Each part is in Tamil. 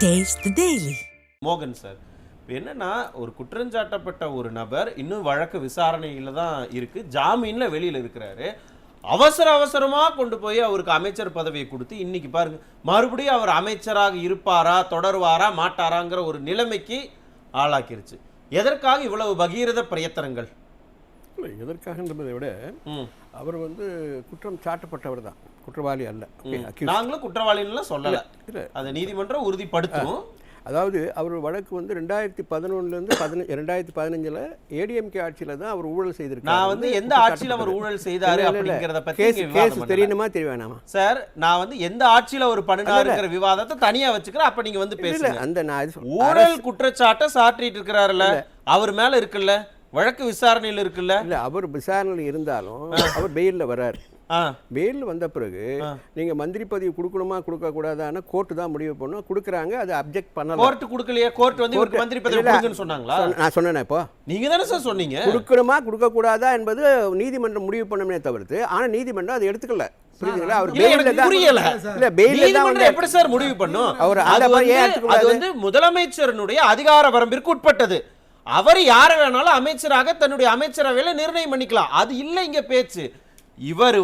Taste the Daily. மோகன் சார், இப்போ என்னன்னா ஒரு குற்றஞ்சாட்டப்பட்ட ஒரு நபர் இன்னும் வழக்கு விசாரணையில் தான் இருக்கு, ஜாமீன்ல வெளியில் இருக்கிறாரு. அவசரமா கொண்டு போய் அவருக்கு அமைச்சர் பதவியை கொடுத்து இன்னைக்கு பாருங்க மறுபடியும் அவர் அமைச்சராக இருப்பாரா தொடருவாரா மாட்டாராங்கிற ஒரு நிலைமைக்கு ஆளாக்கிருச்சு. எதற்காக இவ்வளவு பகீரத பிரயத்தனங்கள்? எதற்காகன்றதை விட அவர் குற்றம் சாட்டப்பட்டவர் தான், குற்றவாளி அல்ல. நாங்களும் குற்றவாளின்னு சொல்லல, அதை நீதிமன்றம் உறுதிப்படுத்தும். அதாவது அவர் வழக்கு 2011 2015 ஏடிஎம்கே ஆட்சியில தான் அவர் ஊழல் செய்திருக்காரு. நான் எந்த ஆட்சியில அவர் ஊழல் செய்தாரு அப்படிங்கறத பத்தி கேஸ் தெரியணுமா தெரியவேணாமா சார்? நான் எந்த ஆட்சியில ஒரு பண்ணினாருங்கிற விவாதத்தை தனியா வச்சுக்கிறேன். அப்ப நீங்க பேசுங்க. அந்த நான் ஊழல் குற்றச்சாட்டை சாட்டிட்டு இருக்கிறாருல்ல, அவர் மேல இருக்குல்ல, வழக்கு விசாரணையில் இருக்குல்ல. இல்ல, அவர் விசாரணையில் இருந்தாலும் அவர் பெயில்ல வர்றாரு. பெயில் வந்த பிறகு நீங்க மந்திரி பதவி கொடுக்கணுமா கொடுக்க கூடாதான்னு கோர்ட்டு தான் முடிவு பண்ணும். கொடுக்குறாங்க, அது அப்ஜெக்ட் பண்ணலாம். கோர்ட் கொடுக்கலையே, கோர்ட் இவருக்கு மந்திரி பதவி கொடுங்கன்னு சொன்னாங்களா? நான் சொன்னேனே, இப்போ நீங்க தானே சார் சொன்னீங்க கொடுக்கணுமா கொடுக்க கூடாதா என்பது நீதிமன்றம் முடிவு பண்ணுமே தவிர்த்து, ஆனா நீதிமன்றம் அதை எடுத்துக்கல. புரியுதுங்களா? அவர் பெயில்ல தான் புரியல. இல்ல, பெயில்ல தான் எப்படி சார் முடிவு பண்ணும்? அவர் அது முதலமைச்சருடைய அதிகார வரம்பிற்கு உட்பட்டது. அவர் யாரை வேணாலும் அமைச்சராக தன்னுடைய அமைச்சரவையில நிர்ணயம் பண்ணிக்கலாம். அது இல்ல இங்க பேச்சு. இவர்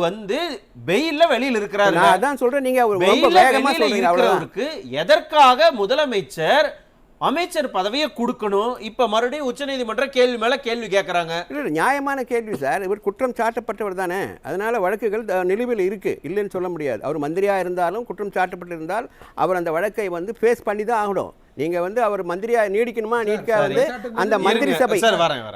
பெயில்ல வெளியில் இருக்கிறாரு. நான் அதான் சொல்றேன், நீங்க ரொம்ப வேகமா சொல்றீங்க. எதற்காக முதலமைச்சர் அமைச்சர் பதவியை கொடுக்கணும்? இப்ப மறுபடியும் உச்சநீதிமன்றம் கேள்வி மேல கேள்வி கேட்கறாங்க. இல்ல, நியாயமான கேள்வி சார். இவர் குற்றம் சாட்டப்பட்டவர் தானே, அதனால வழக்குகள் நிலுவையில் இருக்கு, இல்லைன்னு சொல்ல முடியாது. அவர் மந்திரியா இருந்தாலும் குற்றம் சாட்டப்பட்டிருந்தால் அவர் அந்த வழக்கை ஃபேஸ் பண்ணி தான் ஆகணும். நீங்க அவர் மந்திரியா நீடிக்கணுமா நீடிக்காது அந்த மந்திரி சபை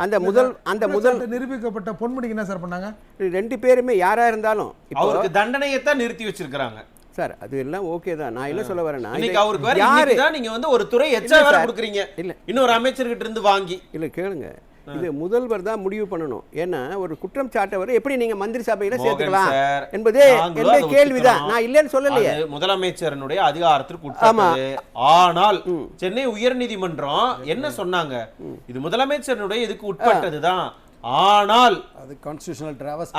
அந்த முதல் நிரூபிக்கப்பட்ட பொன்முடிக்கு என்ன சார் பண்ணாங்க? ரெண்டு பேருமே யாரா இருந்தாலும் அவருக்கு தண்டனையை தான் நிறுத்தி வச்சிருக்காங்க சார். அது எல்லாம் ஓகே தான். நான் என்ன சொல்ல வரேன்னா, அவருக்கு வேற இன்னைக்கு தான் நீங்க ஒரு துறை எச்சா வேற கொடுக்குறீங்க. இல்ல, இன்னொரு அமைச்சர்கிட்ட இருந்து வாங்கி. இல்ல கேளுங்க, இது முதல்வர் தான் முடிவு பண்ணணும். ஏன்னா ஒரு குற்றம் சாட்டவர் எப்படி நீங்க மந்திரி சபையில சேர்த்துக்கலாம் என்பதே என்ன கேள்விதான். நான் இல்லைன்னு சொல்லலையே. முதலமைச்சருடைய அதிகாரத்திற்கு உட்பட்டது. ஆனால் சென்னை உயர்நீதிமன்றம் என்ன சொன்னாங்க? இது முதலமைச்சருடைய இதுக்கு உட்பட்டதுதான். ஆனால் அது கான்ஸ்டிடியூஷனல் டிராவல்ஸ்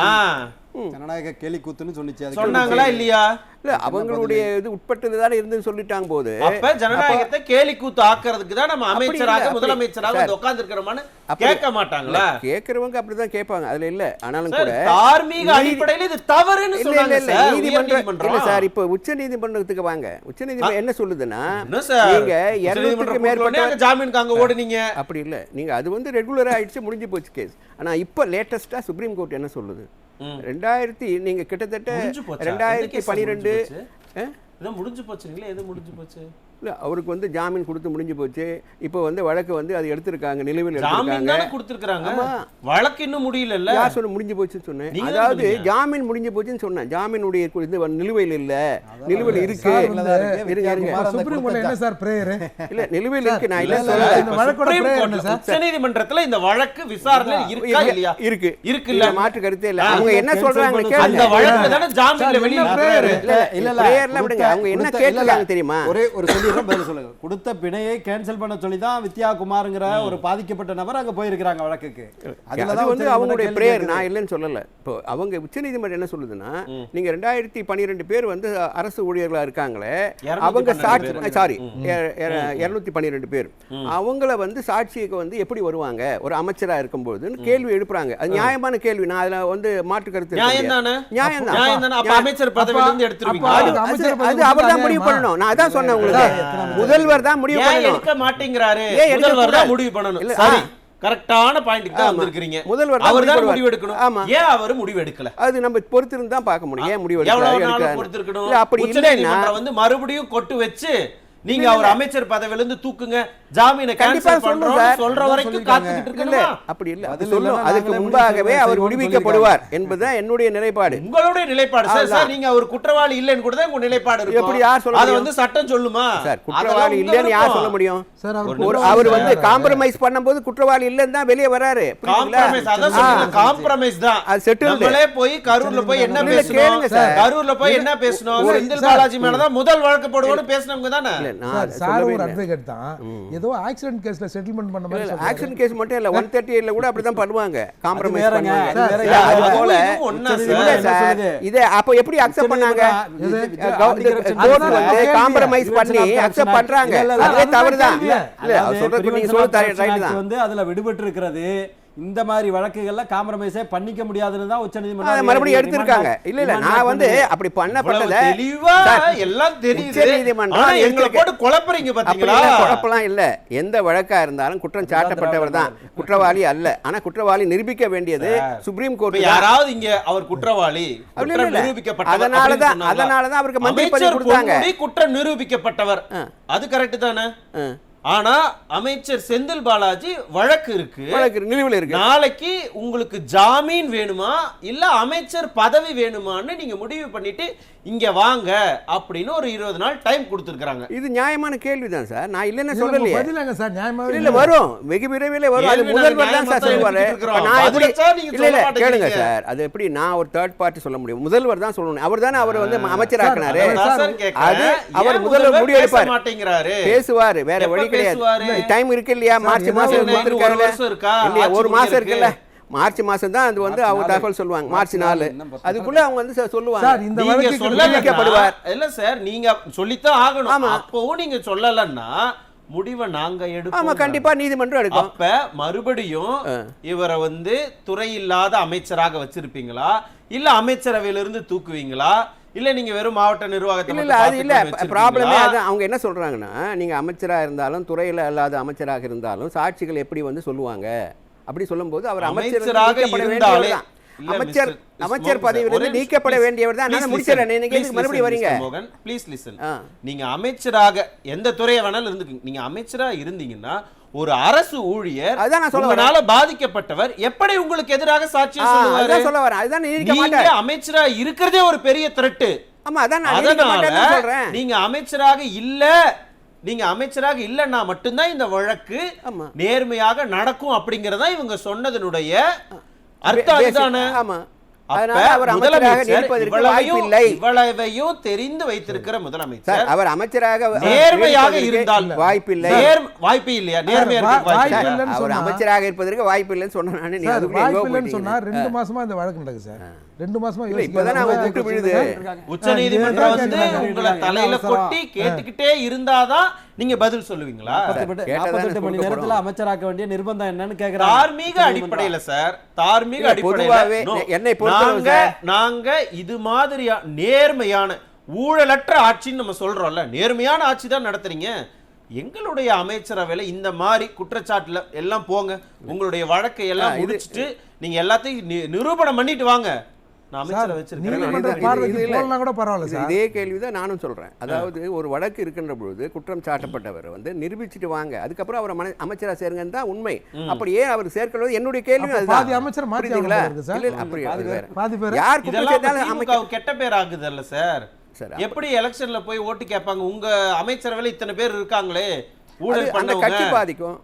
ஜனநாயக கேலி கூத்துன்னு சொன்னாங்களா இல்லையா? இல்ல, அவங்களுடைய இது உட்பட்டது தானே இருந்துன்னு சொல்லிட்டாங்க போது, அப்ப ஜனநாயகத்தை கேலி கூத்து ஆக்குறதுக்கு தான் நம்ம அமைச்சராக முதலமைச்சராக உட்கார்ந்து இருக்கிறோம்னு கேட்க மாட்டாங்களா? கேட்கறவங்க அப்படிதான் கேட்பாங்க, அதுல இல்ல. ஆனாலும் கூட தார்மீக அடிப்படையில் இது தவறுன்னு சொன்னாங்க சார். நீதிமன்றம் இல்ல சார், இப்ப உச்ச நீதிமன்றத்துக்கு வாங்க. உச்ச நீதிமன்றம் என்ன சொல்லுதுன்னா, நீங்க 200க்கு மேற்பட்ட ஜாமீனுக்கு அங்க ஓடுனீங்க. அப்படி இல்ல, நீங்க அது ரெகுலரா ஆயிடுச்சு, முடிஞ்சு போச்சு கேஸ். ஆனா இப்ப லேட்டஸ்டா சுப்ரீம் கோர்ட் என்ன சொல்லுது, 2000 நீங்க கிட்டத்தட்ட 2012 முடிஞ்சு போச்சுங்களா? எது முடிஞ்சு போச்சு? இல்ல, அவருக்கு ஜாமீன் கொடுத்து முடிஞ்சு போச்சு. இப்போ வழக்கு அது எடுத்திருக்காங்க, நிலுவையில் எடுத்திருக்காங்க. வழக்கு இன்னும் முடியல இல்ல. யார் சொன்ன முடிஞ்சு போச்சுன்னு சொன்னேன்? அதாவது ஜாமீன் முடிஞ்சு போச்சுன்னு சொன்னேன். ஜாமீனுடைய நிலுவையில் இல்ல, நிலுவையில் இருக்கு. சுப்ரீம் கோர்ட் என்ன சார் பிரேயர்? இல்ல, நிலுவையில் இருக்கு. நான் இல்ல சொல்லல. இந்த வழக்கோட பிரேயர் என்ன சார்? உச்சநீதிமன்றத்துல இந்த வழக்கு விசாரணை இருக்கா இல்லையா? இருக்கு, இருக்கு இல்ல, மாற்று கருத்தே இல்ல. அவங்க என்ன சொல்றாங்க கேளுங்க. அந்த வழக்குல தான ஜாமீன்ல வெளிய பிரேயர் இல்ல, பிரேயர்ல விடுங்க. அவங்க என்ன கேட்கறாங்க தெரியுமா? ஒரே ஒரு சொல்லிடுறேன், பதில் சொல்லுங்க. கொடுத்த பிணையை கேன்சல் பண்ண சொல்லி தான் வித்யாகுமார்ங்கிற ஒரு பாதிக்கப்பட்ட நபர் அங்க போயிருக்காங்க வழக்குக்கு. அது அவங்களுடைய பிரேயர், நான் இல்லைன்னு சொல்லல. இப்போ அவங்க உச்சநீதிமன்றம் என்ன சொல்லுதுன்னா, நீங்க 2012 பேர் அரசு ஊழியர்களா இருக்காங்களே, அவங்க சாட்சி 212 பேர் அவங்கள சாட்சிக்கு எப்படி வருவாங்க ஒரு அமைச்சரா இருக்கும்போது கேள்வி எழுப்புறாங்க. அது நியாயமான கேள்வி. நான் அதுல மாற்று கருத்து நியாயம் தான். அமைச்சர் பதவியில இருந்து எடுத்துருவீங்க. அது அவர் தான் முடிவு பண்ணணும். நான் அதான் சொன்னேன் உங்களுக்கு, முதல்வர் தான் முடிவு பண்ணணும். எடுக்க மாட்டேங்கிறாரு, முதல்வர் தான் முடிவு பண்ணணும். சரி, கரெக்டான பாயிண்ட்க்கு தான் வந்திருக்கீங்க. முதல்வர் அவர் தான் முடிவு எடுக்கணும். ஆமா, ஏன் அவர் முடிவு எடுக்கல? அது நம்ம பொறுத்திருந்து தான் பார்க்க முடியும். ஏன் முடிவு எடுக்கணும்? அப்படி இல்லைன்னா மறுபடியும் கொட்டு வச்சு நீங்க அவர் அமைச்சர் பதவியில இருந்து தூக்குங்க, ஜாமீனை கேன்சல் பண்றோம் சொல்ற வரைக்கும் காத்துக்கிட்டு இருக்கணுமா? அப்படி இல்ல, அது சொல்லும். அதுக்கு முன்பாகவே அவர் விடுவிக்கப்படுவார் என்பதுதான் என்னுடைய நிலைப்பாடு. உங்களுடைய நிலைப்பாடு சார். நீங்க அவர் குற்றவாளி இல்லைன்னு கூட தான் உங்க நிலைப்பாடு இருக்கு. எப்படி யார் சொல்ல முடியும்? அது சட்டம் சொல்லுமா சார்? குற்றவாளி இல்லைன்னு யார் சொல்ல முடியும் சார்? அவர் காம்ப்ரமைஸ் பண்ணும்போது குற்றவாளி இல்லைன்னு தான் வெளியே வராரு. காம்ப்ரமைஸ் தான். அது செட்டில். நம்மளே போய் கரூர்ல போய் என்ன பேசணும்? கரூர்ல போய் என்ன பேசணும்? செந்தில் பாலாஜி மேல தான் முதல் வழக்கு போடுவோம்னு பேசினவங்க தானே. சார் ஒரு அட்வொகேட் தான். ஏதோ ஆக்சிடென்ட் கேஸ்ல செட்டில்மெண்ட் பண்ண மாதிரி சொல்றாரு. ஆக்சிடென்ட் கேஸ் மட்டும் இல்ல 138ல கூட அப்படிதான் பண்ணுவாங்க, காம்ப்ரமைஸ் வேறங்க, பண்ணுவாங்க. அது வேற. இல்ல, அது போல இதுவும் ஒண்ணா இல்ல சார், இத அப்ப எப்படி அக்செப்ட் பண்ணாங்க? கோர்ட் வந்து காம்ப்ரமைஸ் பண்ணி அக்செப்ட் பண்றாங்க, அதே தவறுதான். இல்ல அவர் சொல்றது நீங்க சொல்றது ரைட் தான். வந்து அதுல விடுபட்டு இருக்கிறது. இந்த மாதிரி வழக்குகள்ல காம்ப்ரமைஸே பண்ணிக்க முடியாதுன்னு தான் உச்சநீதிமன்றம் மறுபடியும் எடுத்திருக்காங்க. இல்ல நான் வந்து அப்படி பண்ணப்பட்டத தெளிவா எல்லாம் தெரியுது. உச்சநீதிமன்றம் ஆனா எங்களை போட்டு குழப்பறீங்க பாத்தீங்களா? குழப்பலாம் இல்ல, எந்த வழக்கா இருந்தாலும் குற்றம் சாட்டப்பட்டவர் தான், குற்றவாளி அல்ல. ஆனா குற்றவாளி நிரூபிக்க வேண்டியது சுப்ரீம் கோர்ட். யாராவது இங்க அவர் குற்றவாளி குற்றம் நிரூபிக்கப்பட்டவர், அதனாலதான் அவருக்கு மந்திரி பதவி கொடுத்தாங்க. குற்றம் நிரூபிக்கப்பட்டவர், அது கரெக்ட் தானே? ஆனா அமைச்சர் செந்தில் பாலாஜி வழக்கு இருக்கு, நிலுவையில் இருக்கு. நாளைக்கு உங்களுக்கு ஜாமீன் வேணுமா இல்ல அமைச்சர் பதவி வேணுமான்னு நீங்க முடிவு பண்ணிட்டு இங்க வாங்க அப்படின்னு ஒரு 20 நாள் டைம் கொடுத்திருக்காங்க. இது நியாயமான கேள்விதான் சார், நான் இல்லன்னு சொல்லலையே. பதிலாங்க சார், நியாயமா இல்ல வரும், வெகு விரைவில் வரும். அது முதல்வர் தான் சார் சொல்லுவாரு. நான் எப்படி இல்ல கேளுங்க சார், அது எப்படி நான் ஒரு தேர்ட் பார்ட்டி சொல்ல முடியும்? முதல்வர் தான் சொல்லணும். அவர் தானே அவர் வந்து அமைச்சராக்குனாரு. அது அவர் முதல்வர் முடிவு எடுப்பார், மாட்டேங்கிறாரு, பேசுவாரு, வேற வழி கிடையாது. டைம் இருக்கு இல்லையா? மார்ச் மாசம் கொடுத்திருக்காரு இல்லையா? ஒரு மாசம் இருக்குல்ல, மார்ச் மாசம் தான் அது வந்து அவங்க தகவல் சொல்லுவாங்க. மார்ச் 4 அதுக்குள்ள அவங்க வந்து சொல்லுவாங்க. இந்த வழக்கு சொல்லப்படுவார். இல்ல சார், நீங்க சொல்லித்தான் ஆகணும். அப்பவும் நீங்க சொல்லலன்னா முடிவை நாங்க எடுப்போம். ஆமா, கண்டிப்பா நீதிமன்றம் எடுக்கும். அப்ப மறுபடியும் இவரை வந்து துறை இல்லாத அமைச்சராக வச்சிருப்பீங்களா இல்ல அமைச்சரவையிலிருந்து தூக்குவீங்களா இல்ல நீங்க வெறும் மாவட்ட நிர்வாகத்தை? இல்ல அது இல்ல ப்ராப்ளமே அதான். அவங்க என்ன சொல்றாங்கன்னா, நீங்க அமைச்சரா இருந்தாலும் துறையில அல்லாத அமைச்சராக இருந்தாலும் சாட்சிகள் எப்படி வந்து சொல்லுவாங்க அப்படி சொல்லும்போது அவர் அமைச்சராக இருந்தாலும் அமைச்சர் பதவியிலிருந்து நீக்கப்பட வேண்டியவர் தான். நான் முடிச்சறேன், நீங்க மறுபடியும் வரீங்க. மோகன் ப்ளீஸ் லிசன். நீங்க அமைச்சராக எந்த துறையை வேணாலும் இருந்துக்கீங்க, நீங்க அமைச்சரா இருந்தீங்கன்னா ஒரு அரசு ஊழியர் அதனால பாதிக்கப்பட்டவர் எப்படி உங்களுக்கு எதிராக சாட்சியம் சொல்லுவாரு? சொல்ல வரேன், அதுதான் நீங்க நீங்க அமைச்சரா இருக்கிறதே ஒரு பெரிய த்ரெட். ஆமா, அதான் நான் நீங்க மாட்டேன்னு சொல்றேன். நீங்க அமைச்சராக இல்லன்னா மட்டும்தான் இந்த வழக்கு நேர்மையாக நடக்கும் அப்படிங்கறதா இவங்க சொன்னதனுடைய அர்த்தம் அதுதானே? ஆமா, அதனால அவர் அமைச்சராக இருப்பதற்கு வாய்ப்பில்லை. இவ்வளவையும் தெரிந்து வைத்திருக்கிற முதலமைச்சர் அவர் அமைச்சராக நேர்மையாக இருந்தால் வாய்ப்பில்லை. வாய்ப்பு இல்லையா? நேர்மையாக அவர் அமைச்சராக இருப்பதற்கு வாய்ப்பில்லைன்னு சொன்னா வாய்ப்பில்லைன்னு சொன்னா 2 மாசமா இந்த வழக்கு நடக்குது சார். 2 மாசமா இப்பதான் அவங்க கூட்டு விழுது. உச்சநீதிமன்றம் வந்து உங்களை தலையில கொட்டி கேட்டுக்கிட்டே இருந்தாதான் நீங்க பதில் சொல்லுவீங்களா? 48 மணி நேரத்துல அமைச்சராக்க வேண்டிய நிர்பந்தம் என்னன்னு கேக்குறாங்க. தார்மீக அடிப்படையில சார், தார்மீக அடிப்படையில நாங்க இது மாதிரியா நேர்மையான ஊழலற்ற ஆட்சின்னு நம்ம சொல்றோம்ல, நேர்மையான ஆட்சி தான் நடத்துறீங்க. எங்களுடைய அமைச்சரவையில இந்த மாதிரி குற்றச்சாட்டுல எல்லாம் போங்க, உங்களுடைய வழக்கை எல்லாம் முடிச்சிட்டு நீங்க எல்லாத்தையும் நிரூபணம் பண்ணிட்டு வாங்க. இதே கேள்விதான் நானும் சொல்றேன். அதாவது ஒரு வழக்கு இருக்கின்ற பொழுது குற்றம் சாட்டப்பட்டவர் வந்து நிரூபிச்சுட்டு வாங்க, அதுக்கப்புறம் அவர் அமைச்சரா சேருங்கன்னு தான் உண்மை. அப்படியே அவர் சேர்க்கிறது என்னுடைய கேள்வி. அமைச்சர் கெட்ட பேர் ஆகுதுல்ல சார்? எப்படி எலெக்ஷன்ல போய் ஓட்டு கேட்பாங்க? உங்க அமைச்சரவையில இத்தனை பேர் இருக்காங்களே, ஊழல் பண்ண கட்சி பாதிக்கும்,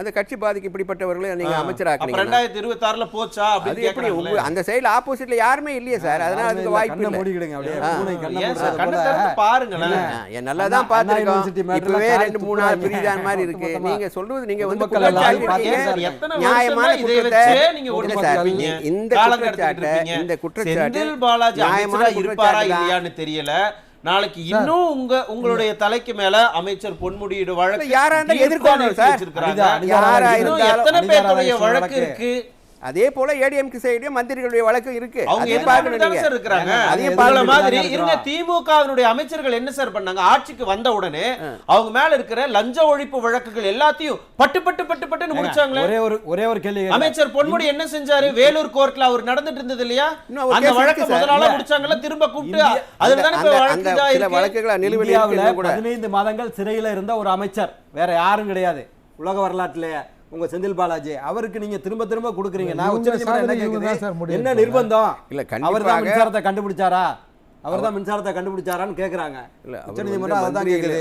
அந்த கட்சி பாதிக்கு இப்படிப்பட்டவர்களை நீங்க அமைச்சராக்குறீங்க. 2026ல போச்சா அப்படி எப்படி? அந்த சைடுல ஆப்போசிட்ல யாருமே இல்லையே சார், அதனால அதுக்கு வாய்ப்பு இல்ல. மூடிடுங்க அப்படியே, கண்ணை திறந்து பாருங்களேன். நல்லா தான் பாத்துறோம். இப்பவே 2-3 நாள் பிரிதான் மாதிரி இருக்கு. நீங்க சொல்றது நீங்க வந்து நியாயமான குற்றத்தை நீங்க ஓட்டு சார்பீங்க. இந்த குற்றச்சாட்டு செந்தில் பாலாஜி அமைச்சரா இருப்பாரா இல்லையான்னு தெரியல. நாளைக்கு இன்னும் உங்களுடைய தலைக்கு மேல அமைச்சர் பொன்முடியோட வழக்கு யாரா இருந்தாலும் எதிர்க்கணும் சார். யாரா இருந்தாலும் எத்தனை பேருடைய வழக்கு இருக்கு? அதே போல ஏடிஎம்கே சைடுலயும் மந்திரிகளுடைய வழக்கு இருக்கு. அவங்க எதிர்பார்க்கணும் சார் இருக்காங்க. அதே போல மாதிரி இருங்க. திமுகவினுடைய அமைச்சர்கள் என்ன சார் பண்ணாங்க? ஆட்சிக்கு வந்த உடனே அவங்க மேல இருக்கிற லஞ்ச ஒழிப்பு வழக்குகள் எல்லாத்தையும் பட்டு முடிச்சாங்களே. ஒரே ஒரு கேள்வி, அமைச்சர் பொன்முடி என்ன செஞ்சாரு? வேலூர் கோர்ட்ல அவர் நடந்துட்டு இருந்தது இல்லையா? அந்த வழக்கு முதலாள முடிச்சாங்கல, திரும்ப கூப்பிட்டு அதுதானே வழக்குகளை நிலுவையில் இருக்கு. 15 மாதங்கள் சிறையில இருந்த ஒரு அமைச்சர், வேற யாரும் கிடையாது உலக வரலாற்றிலே, உங்க செந்தில் பாலாஜி. அவருக்கு நீங்க திரும்ப கொடுக்குறீங்க. நான் உச்சநீதிமன்றம் என்ன கேக்குது? என்ன நிர்பந்தம்? அவர்தான் மின்சாரத்தை கண்டுபிடிச்சாரா? அவர்தான் மின்சாரத்தை கண்டுபிடிச்சாரான்னு கேக்குறாங்க. உச்சநீதிமன்றம் அதான் கேக்குது.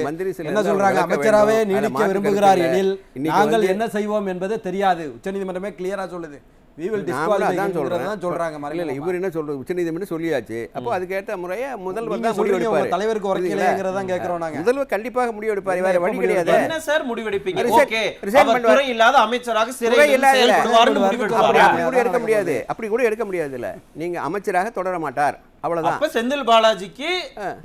என்ன சொல்றாங்க? அமைச்சராவே நீடிக்க விரும்புகிறார் எனில் நாங்கள் என்ன செய்வோம் என்பது தெரியாது. உச்சநீதிமன்றமே கிளியரா சொல்லுது. we will நாமளும் disqualify அதான் ங்கிறத சொல்றாங்க இல்ல மறைமுகமா. இவர் என்ன சொல்றது, உச்சநீதிமன்றம் சொல்லியாச்சு. அப்போ அதுக்கேற்ற முறையை முதல்வர் நீங்க தான் முடிவு சொல்றீங்க உங்க எடுப்பாரு. தலைவருக்கு உரைக்கலைங்கிறத கேட்கிறோம் நாங்க. முதல்வர் கண்டிப்பாக முடிவு எடுப்பாரு, வேற வழி கிடையாது. என்ன சார் முடிவெடுப்பீங்க? Resign- ஓகே, resign அவர் பண்ணுவார். துறை இல்லாத அமைச்சராக துறை சிறையில் இல்லாத செயல்படுவார்னு அப்படி முடிவெடுப்பாரா? கூட எடுக்க முடியாது, அப்படி கூட எடுக்க முடியாதுல்ல. நீங்க அமைச்சராக தொடர மாட்டார், அவ்வளவுதான். அப்ப செந்தில் பாலாஜிக்கு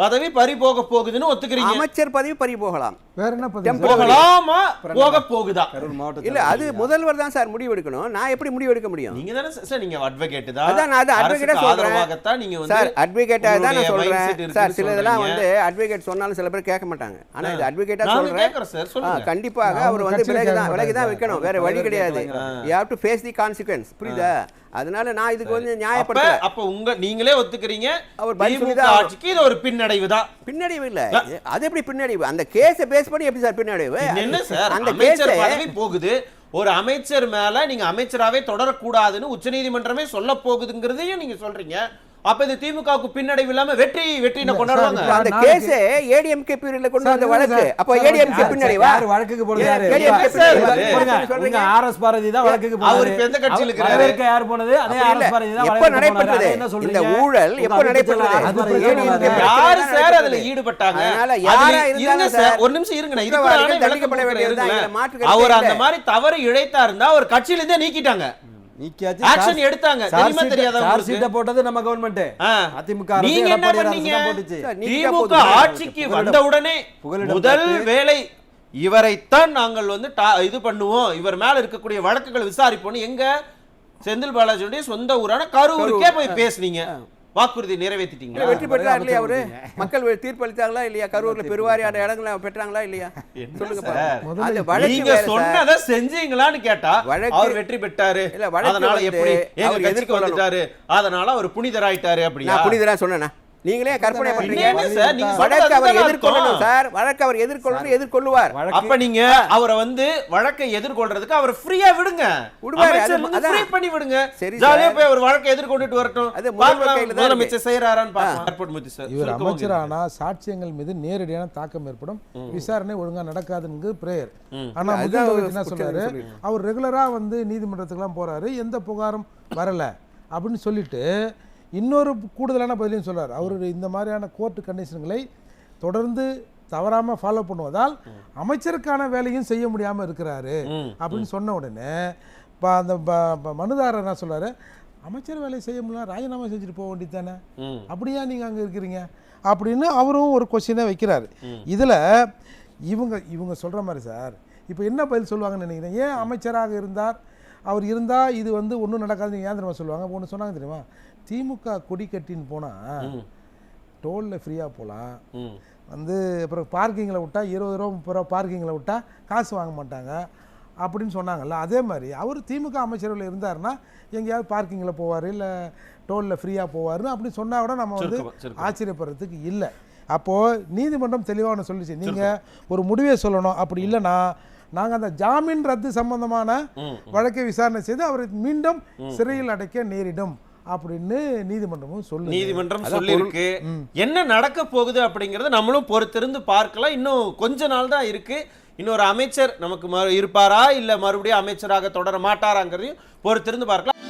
பதவி பறி போக போகுதுன்னு ஒத்துக்கிறீங்க? அமைச்சர் பதவி பறி போகலாம், வேற என்ன பதவி Temporary. சார்? போகலாமா போக போகுதா? கரூர் மாவட்ட இல்ல அது முதல்வர் தான் சார் முடிவு எடுக்கணும். நான் எப்படி முடிவு எடுக்க முடியும்? நீங்க தானே சார், நீங்க அட்வொகேட் தான். அதான் நான் அது advocate-ஆ சொல்றேன். ஆதரவாகத்தான் நீங்க வந்து சார் அட்வொகேட்டா தான் நான் உங்களுடைய சொல்றேன் mindset இருக்குன்னு சார். சில இதெல்லாம் சொல்றீங்க. வந்து அட்வொகேட் சொன்னாலும் சில பேர் கேட்க மாட்டாங்க. ஆனா இது அட்வொகேட்டா நாங்க சொல்றேன். கேக்குறோம் சார், சொல்லுங்க. கண்டிப்பாக அவங்க அவர் வந்து கட்சியில கேட்க விலகி தான் மாட்டாங்க. வைக்கணும், வேற வழி கிடையாது. you have to face the consequence, புரியுதா? அதனால நான் இதுக்கு வந்து நியாயப்படுத்தல. அப்ப நீங்களே ஒத்துக்கிறீங்க அவர் பதில் சொல்லி திமுக தான் ஆட்சிக்கு இது ஒரு பின்னடைவு தான். பின்னடைவு இல்ல, அது எப்படி பின்னடைவு? அந்த கேஸை பேஸ் பண்ணி எப்படி சார் பின்னடைவு? என்ன சார், அந்த அமைச்சர் கேஸை பதவி போகுது, ஒரு அமைச்சர் மேல நீங்க அமைச்சராவே தொடரக்கூடாதுன்னு உச்சநீதிமன்றமே சொல்ல போகுதுங்கிறதையும் நீங்க சொல்றீங்க. அப்ப இது திமுகவுக்கு பின்னடைவு இல்லாம வெற்றின கொண்டாடுவாங்க. அந்த கேஸ் ஏடிஎம்கே பீரியட்ல கொண்டு வந்த வழக்கு, அப்ப ஏடிஎம்கே பின்னடைவா? யார் வழக்குக்கு போறது? யாரு? ADMK உங்க ஆர்எஸ் பாரதி தான் வழக்குக்கு போனாரு. அவர் இப்ப எந்த கட்சியில இருக்கிறாரு? வரவேற்க யார் போனது? அதே ஆர்எஸ் பாரதி தான் எப்ப வழக்குக்கு போனாரு. நடைபெற்றது அதை என்ன சொல்றீங்க? இந்த ஊழல்? எப்ப உங்க நடைபெற்றது? அமைச்சர் அது ADMK யாரு சார் அதுல ஈடுபட்டாங்க? அதனால யாரா அதுல இருந்தாலும் இருங்க சார், சார், ஒரு நிமிஷம் இருங்க, நான் இதுக்கு குற்றவாளிகள் விளக்கம் தண்டிக்கப்பட கொடுக்கிறேன், வேண்டியதுதான். இருங்களேன். இதுல மாற்று கருத்தே அவர் இல்ல. அந்த மாதிரி தவறு இழைத்தா இருந்தா அவர் கட்சியில இருந்தே நீக்கிட்டாங்க, நீக்கியாச்சு. ஆக்ஷன் எடுத்தாங்க. தெரியுமா தெரியாதா சார்ஜ் உங்களுக்கு? ஷீட்டை போட்டது நம்ம கவர்மெண்ட். அதிமுக அரசு, நீங்க என்ன எடப்பாடி அரசு பண்ணீங்க? தான் போட்டுச்சு. சார், நீக்கிட்டா திமுக போதும். ஆட்சிக்கு வந்தவுடனே புகலிடம் முதல் தட்டு. வேலை இவரைத்தான் நாங்கள் வந்து இது பண்ணுவோம், இவர் மேல இருக்கக்கூடிய வழக்குகளை விசாரிப்போம். எங்க செந்தில் பாலாஜியுடைய சொந்த ஊரான கரூருக்கே போய் பேசுனீங்க, வாக்குறுதி நிறைவேற்றிட்டீங்களா? வெற்றி பெற்றார் இல்லையா அவரு? மக்கள் தீர்ப்பளித்தாங்களா இல்லையா? கரூர்ல பெருவாரியான இடங்களை பெற்றாங்களா இல்லையா? சொல்லுங்க சார், பாருங்க. அது வழக்கு நீங்க வேற சார். சொன்னதை செஞ்சீங்களான்னு கேட்டா வழக்கு- அவர் வெற்றி பெற்றாரு, இல்ல, வழக்கு அதனால வந்து எப்படி எங்க அவர் கட்சிக்கு எதிர்கொள்ளணும். வந்துட்டாரு, அதனால அவர் புனிதராயிட்டாரு அப்படியா? நான் புனிதரா சொன்னேனா? நீங்களே கற்பனை பண்றீங்க. என்ன சார், நீங்க வழக்கு சொல்றது அவர் அதுதான் எதிர்கொள்ளணும் அர்த்தம். சார். வழக்கு அவர் எதிர்கொள்வார். அப்ப நீங்க அவரை வந்து வழக்கை எதிர்கொள்றதுக்கு அவர் ஃப்ரீயா விடுங்க, விடுவாரு. அமைச்சர் அது- வந்து அதான். ஃப்ரீ பண்ணி விடுங்க. சரி ஜாலியா சார். போய் அவர் வழக்கை எதிர்கொண்டுட்டு வரட்டும். அது முதல்வர் பார்க்கலாம், கையில தான் முதலமைச்சர் செய்யறாரான்னு பார்க்கலாம். ஏர்போர்ட் மூர்த்தி சார், இவர் சுருக்கமா அமைச்சரானா சாட்சியங்கள் மீது நேரடியான தாக்கம் ஏற்படும், விசாரணை ஒழுங்கா நடக்காதுன்னு பிரேயர். ஆனா அதுதான் முதல்வர் என்ன அவர் சொல்றாரு, அவர் ரெகுலரா வந்து நீதிமன்றத்துக்குலாம் போறாரு, எந்த புகாரும் வரல அப்படின்னு சொல்லிட்டு இன்னொரு கூடுதலான பதிலையும் சொல்றாரு. அவர் இந்த மாதிரியான கோர்ட்டு கண்டிஷன்களை தொடர்ந்து தவறாம ஃபாலோ பண்ணுவதால் அமைச்சருக்கான வேலையும் செய்ய முடியாம இருக்கிறாரு அப்படின்னு சொன்ன உடனே அந்த மனுதாரர் என்ன சொல்றாரு, அமைச்சர் வேலை செய்ய முடியல, ராஜினாமா செஞ்சுட்டு போக வேண்டியது தானே, அப்படியா நீங்க அங்க இருக்கிறீங்க அப்படின்னு அவரும் ஒரு கொஸ்டினை வைக்கிறாரு. இதுல இவங்க சொல்ற மாதிரி சார், இப்போ என்ன பதில் சொல்லுவாங்கன்னு நினைக்கிறேன். ஏன் அமைச்சராக இருந்தார், அவர் இருந்தா இது வந்து ஒன்றும் நடக்காதுன்னு ஏன் தெரியுமா சொல்லுவாங்க? ஒன்று சொன்னாங்க தெரியுமா, திமுக கொடி கட்டின்னு போனா டோல்ல ஃப்ரீயா போகலாம், வந்து அப்புறம் பார்க்கிங்கில் விட்டா 20 ரூபா 30 ரூபா பார்க்கிங்கில் விட்டா காசு வாங்க மாட்டாங்க அப்படின்னு சொன்னாங்கல்ல. அதே மாதிரி அவர் திமுக அமைச்சரவையில் இருந்தாருன்னா எங்கேயாவது பார்க்கிங்கில் போவார், இல்லை டோலில் ஃப்ரீயாக போவார்னு அப்படி சொன்னால் கூட நம்ம வந்து ஆச்சரியப்படுறதுக்கு இல்லை. அப்போது நீதிமன்றம் தெளிவான சொல்லிச்சு, நீங்கள் ஒரு முடிவை சொல்லணும், அப்படி இல்லைன்னா நாங்கள் அந்த ஜாமீன் ரத்து சம்பந்தமான வழக்கை விசாரணை செய்து அவரை மீண்டும் சிறையில் அடைக்க நேரிடும் அப்படின்னு நீதிமன்றமும் சொல்லு. நீதிமன்றம் சொல்லியிருக்கு. என்ன நடக்க போகுது அப்படிங்கறத நம்மளும் பொறுத்திருந்து பார்க்கலாம். இன்னும் கொஞ்ச நாள் தான் இருக்கு. இன்னொரு அமைச்சர் நமக்கு இருப்பாரா இல்ல மறுபடியும் அமைச்சராக தொடர மாட்டாராங்கிறதையும் பொறுத்திருந்து பார்க்கலாம்.